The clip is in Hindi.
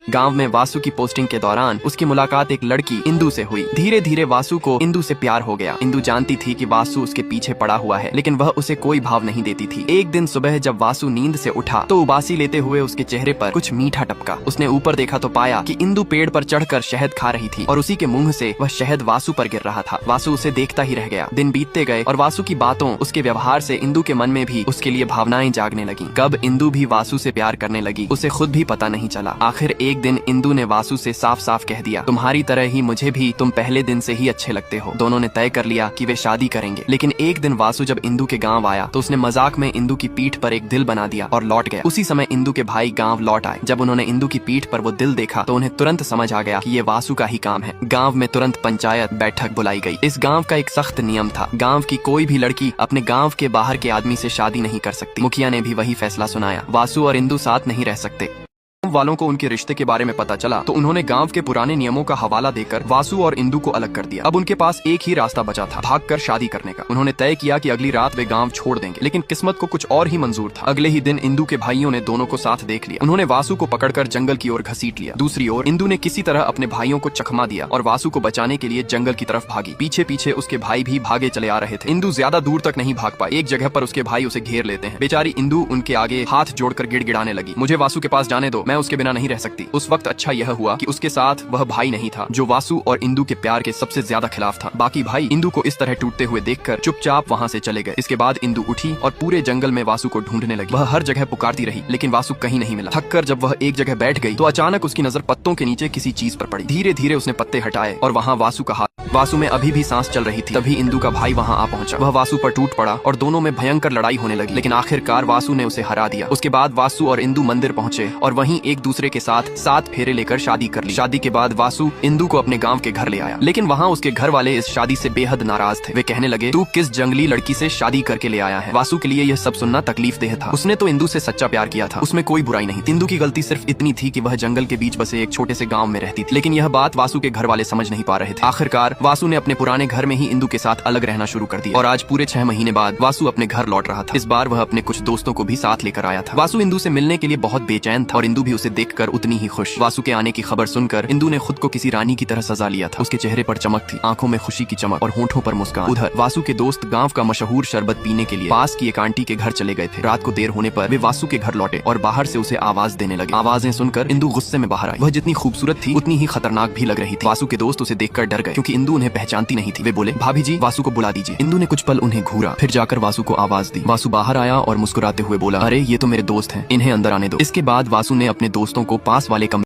गांव में वासु की पोस्टिंग के दौरान उसकी मुलाकात एक लड़की इंदु से हुई। धीरे धीरे वासु को इंदु से प्यार हो गया। इंदु जानती थी कि वासु उसके पीछे पड़ा हुआ है, लेकिन वह उसे कोई भाव नहीं देती थी। एक दिन सुबह जब वासु नींद से उठा तो उबासी लेते हुए उसके चेहरे पर कुछ मीठा टपका। उसने ऊपर देखा तो पाया कि इंदु पेड़ पर चढ़कर शहद खा रही थी और उसी के मुंह से वह शहद वासु पर गिर रहा था। वासु उसे देखता ही रह गया। दिन बीतते गए और वासु की बातों, उसके व्यवहार से इंदु के मन में भी उसके लिए भावनाएं जागने लगी। कब इंदु भी वासु से प्यार करने लगी उसे खुद भी पता नहीं चला। आखिर एक दिन इंदु ने वासु से साफ साफ कह दिया, तुम्हारी तरह ही मुझे भी तुम पहले दिन से ही अच्छे लगते हो। दोनों ने तय कर लिया कि वे शादी करेंगे। लेकिन एक दिन वासु जब इंदु के गांव आया तो उसने मजाक में इंदु की पीठ पर एक दिल बना दिया और लौट गया। उसी समय इंदु के भाई गांव लौट आए। जब उन्होंने इंदु की पीठ पर वो दिल देखा तो उन्हें तुरंत समझ आ गया कि ये वासु का ही काम है। गांव में तुरंत पंचायत बैठक बुलाई गई। इस गांव का एक सख्त नियम था, गांव की कोई भी लड़की अपने गांव के बाहर के आदमी से शादी नहीं कर सकती। मुखिया ने भी वही फैसला सुनाया। वासु और इंदु साथ नहीं रह सकते। वालों को उनके रिश्ते के बारे में पता चला तो उन्होंने गांव के पुराने नियमों का हवाला देकर वासु और इंदु को अलग कर दिया। अब उनके पास एक ही रास्ता बचा था, भागकर शादी करने का। उन्होंने तय किया कि अगली रात वे गांव छोड़ देंगे, लेकिन किस्मत को कुछ और ही मंजूर था। अगले ही दिन इंदु के भाइयों ने दोनों को साथ देख लिया। उन्होंने वासु को पकड़कर जंगल की ओर घसीट लिया। दूसरी ओर इंदु ने किसी तरह अपने भाइयों को चकमा दिया और वासु को बचाने के लिए जंगल की तरफ भागी। पीछे पीछे उसके भाई भी भागे चले आ रहे थे। इंदु ज्यादा दूर तक नहीं भाग पाई। एक जगह पर उसके भाई उसे घेर लेते हैं। बेचारी इंदु उनके आगे हाथ जोड़कर गिड़गिड़ाने लगी, मुझे वासु के पास जाने दो, मैं उसके बिना नहीं रह सकती। उस वक्त अच्छा यह हुआ कि उसके साथ वह भाई नहीं था जो वासु और इंदु के प्यार के सबसे ज्यादा खिलाफ था। बाकी भाई इंदु को इस तरह टूटते हुए देखकर चुपचाप वहां से चले गए। इसके बाद इंदु उठी और पूरे जंगल में वासु को ढूंढने लगी। वह हर जगह पुकारती रही, लेकिन वासु कहीं नहीं मिला। थककर जब वह एक जगह बैठ गई तो अचानक उसकी नजर पत्तों के नीचे किसी चीज पर पड़ी। धीरे धीरे उसने पत्ते हटाए और वहाँ वासु का हाथ। वासु में अभी भी सांस चल रही थी। तभी इंदु का भाई वहाँ आ पहुंचा। वह वासु पर टूट पड़ा और दोनों में भयंकर लड़ाई होने लगी, लेकिन आखिरकार वासु ने उसे हरा दिया। उसके बाद वासु और इंदु मंदिर पहुंचे और वहीं एक दूसरे के साथ 7 फेरे लेकर शादी कर ली। शादी के बाद वासु इंदु को अपने गांव के घर ले आया, लेकिन वहाँ उसके घर वाले इस शादी से बेहद नाराज थे। वे कहने लगे, तू किस जंगली लड़की से शादी करके ले आया है। वासु के लिए यह सब सुनना तकलीफ देह था। उसने तो इंदु से सच्चा प्यार किया था, उसमें कोई बुराई नहीं। इंदु की गलती सिर्फ इतनी थी कि वह जंगल के बीच बसे एक छोटे से गाँव में रहती थी, लेकिन यह बात वासु के घर वाले समझ नहीं पा रहे थे। आखिरकार वासु ने अपने पुराने घर में ही इंदु के साथ अलग रहना शुरू कर दिया और आज पूरे 6 महीने बाद वासु अपने घर लौट रहा था। इस बार वह अपने कुछ दोस्तों को भी साथ लेकर आया था। वासु इंदु से मिलने के लिए बहुत बेचैन था और इंदु भी उसे देखकर उतनी ही खुश। वासु के आने की खबर सुनकर इंदु ने खुद को किसी रानी की तरह सजा लिया था। उसके चेहरे पर चमक थी, आंखों में खुशी की चमक और होंठों पर मुस्कान। उधर वासु के दोस्त गांव का मशहूर शरबत पीने के लिए पास की एक आंटी के घर चले गए थे। रात को देर होने पर वे वासु के घर लौटे और बाहर से उसे आवाज देने लगे। आवाजें सुनकर इंदु गुस्से में बाहर आई। वह जितनी खूबसूरत थी उतनी ही खतरनाक भी लग रही थी। वासु के दोस्त उसे देखकर डर गए क्योंकि इंदु उन्हें पहचानती नहीं थी। वे बोले, भाभी जी वासु को बुला दीजिए। इंदु ने कुछ पल उन्हें घूरा, फिर जाकर वासु को आवाज दी। वासु बाहर आया और मुस्कुराते हुए बोला, अरे ये तो मेरे दोस्त हैं, इन्हें अंदर आने दो। इसके बाद वासु ने अपने दोस्तों को पास वाले कमरे